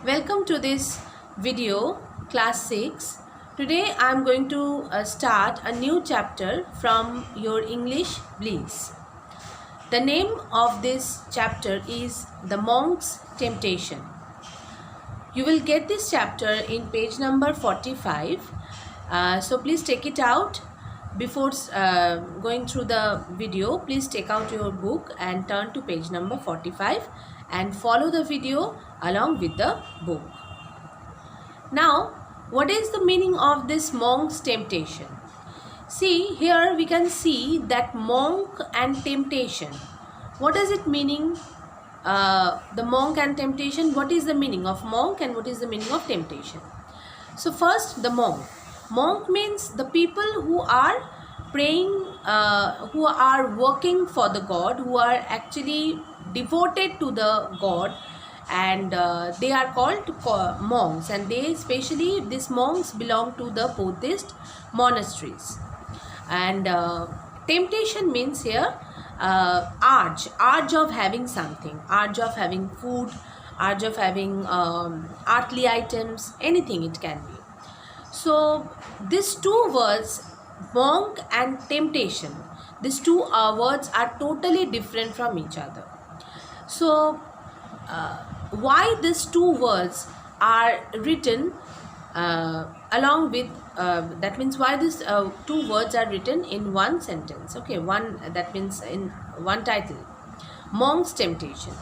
Welcome to this video, class 6. Today I am going to start a new chapter from your English Bliss. The name of this chapter is The Monk's Temptation. You will get this chapter in page number 45. So please take it out. Before going through the video, please take out your book and turn to page number 45 and follow the video along with the book. Now, what is the meaning of this monk's temptation? See, here we can see that monk and temptation. What does it meaning? The monk and temptation. What is the meaning of monk and what is the meaning of temptation? So first, the monk. Monk means the people who are praying, who are working for the God, who are actually devoted to the God, and they are called monks, and they especially these monks belong to the Buddhist monasteries. And temptation means here urge of having something, urge of having food, urge of having earthly items, anything it can be. So these two words, monk and temptation, these two words are totally different from each other. So why these two words are written along with that means why these two words are written in one sentence, okay, one, that means in one title, monk's temptation.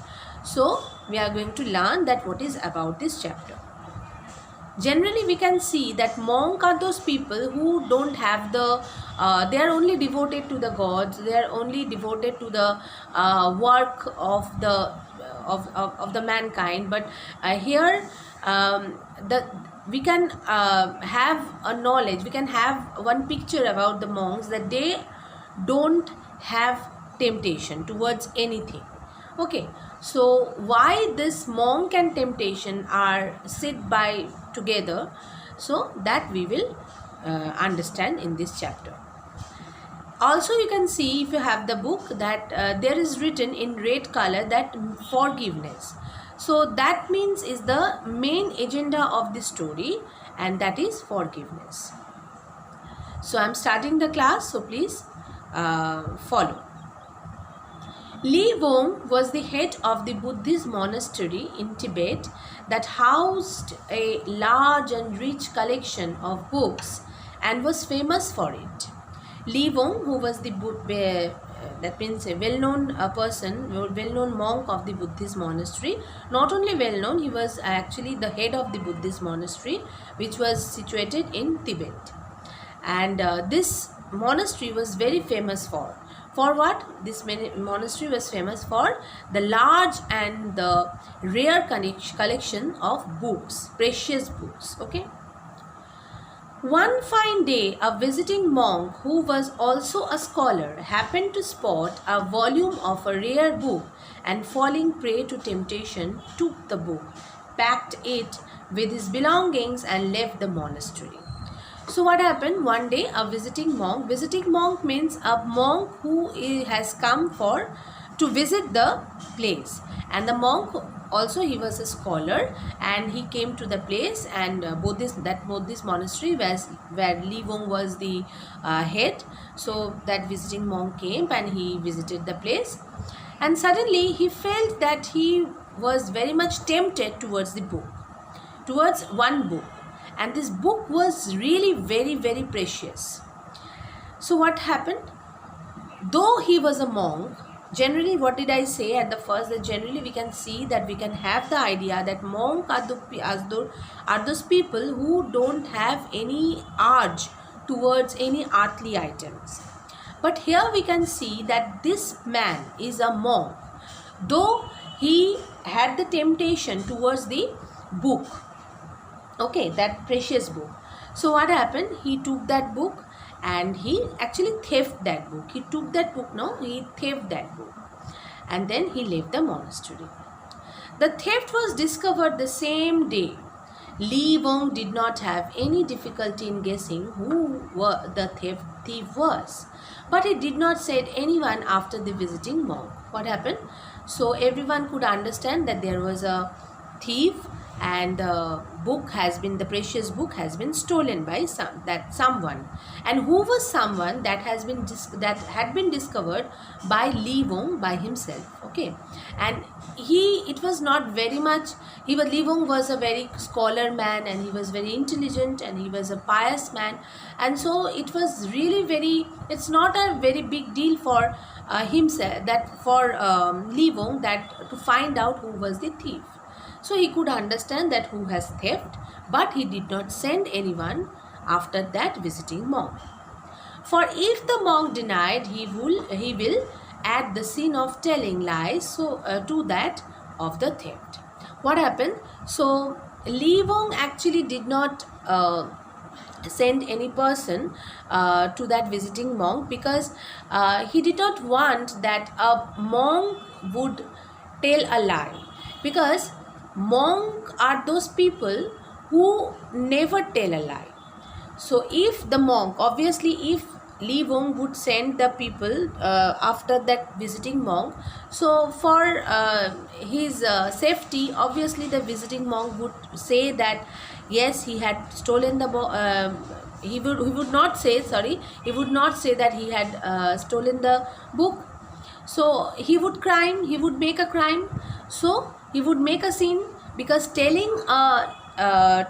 So we are going to learn that what is about this chapter. Generally we can see that monk are those people who don't have the they are only devoted to the gods, they are only devoted to the work of the mankind. But here we can have a knowledge, we can have one picture about the monks, that they don't have temptation towards anything. Okay, so why this monk and temptation are sit by together, so that we will understand in this chapter. Also you can see, if you have the book, that there is written in red color that forgiveness. So that means is the main agenda of the story, and that is forgiveness. So I am starting the class, so please follow. Li Wong was the head of the Buddhist monastery in Tibet that housed a large and rich collection of books and was famous for it. Li Wong, who was the that means a well-known person, well-known monk of the Buddhist monastery. Not only well-known, he was actually the head of the Buddhist monastery, which was situated in Tibet. And this monastery was very famous for what? This monastery was famous for the large and the rare collection of books, precious books. Okay. One fine day, a visiting monk who was also a scholar happened to spot a volume of a rare book, and falling prey to temptation, took the book, packed it with his belongings and left the monastery. So what happened? One day a visiting monk means a monk who has come to visit the place, and the monk also, he was a scholar, and he came to the place, and Buddhist monastery where Li Wong was the head. So that visiting monk came and he visited the place, and suddenly he felt that he was very much tempted towards one book, and this book was really very, very precious. So what happened? Though he was a monk, generally, what did I say at the first, that generally we can see that we can have the idea that monk are those people who don't have any urge towards any earthly items. But here we can see that this man is a monk, though he had the temptation towards the book, okay, that precious book. So what happened? He took that book and he actually theft that book. He took that book, he theft that book, and then he left the monastery. The theft was discovered the same day. Li Wong did not have any difficulty in guessing who the thief was, but he did not say anyone after the visiting monk. What happened? So everyone could understand that there was a thief and the precious book has been stolen by someone. And who was someone that that had been discovered by Li Wong by himself. Okay, and it was not very much. Li Wong was a very scholar man, and he was very intelligent, and he was a pious man, and so it was really it's not a very big deal for himself, that for Li Wong, that to find out who was the thief. So he could understand that who has theft, but he did not send anyone after that visiting monk. For if the monk denied, he will add the sin of telling lies to that of the theft. What happened? So Li Wong actually did not send any person to that visiting monk, because he did not want that a monk would tell a lie, because monk are those people who never tell a lie. So if the monk, obviously if Li Wong would send the people after that visiting monk, so for his safety, obviously the visiting monk would say that yes, he had stolen the he would not say that he had stolen the book. So he would make a crime, so he would make a sin, because telling a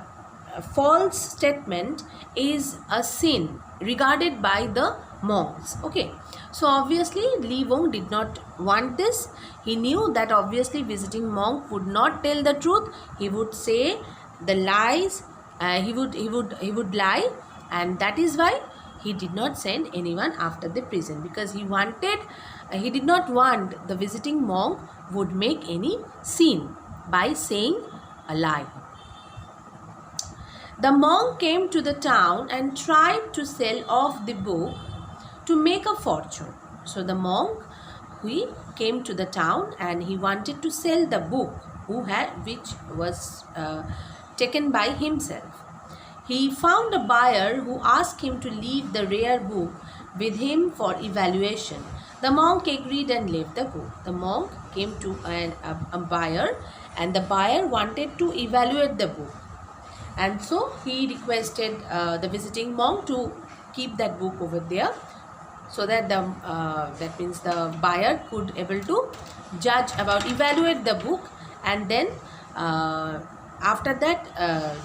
false statement is a sin regarded by the monks. Okay, so obviously Li Wong did not want this. He knew that obviously visiting monk would not tell the truth. He would say the lies. He would lie, and that is why he did not send anyone after the prison, because he did not want the visiting monk would make any sin by saying a lie. The monk came to the town and tried to sell off the book to make a fortune. So the monk, he came to the town and he wanted to sell the book which was taken by himself. He found a buyer who asked him to leave the rare book with him for evaluation. The monk agreed and left the book. The monk came to a buyer, and the buyer wanted to evaluate the book. And so he requested the visiting monk to keep that book over there, so that that means the buyer could able to evaluate the book. And then after that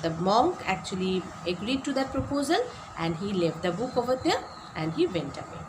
the monk actually agreed to that proposal, and he left the book over there and he went away.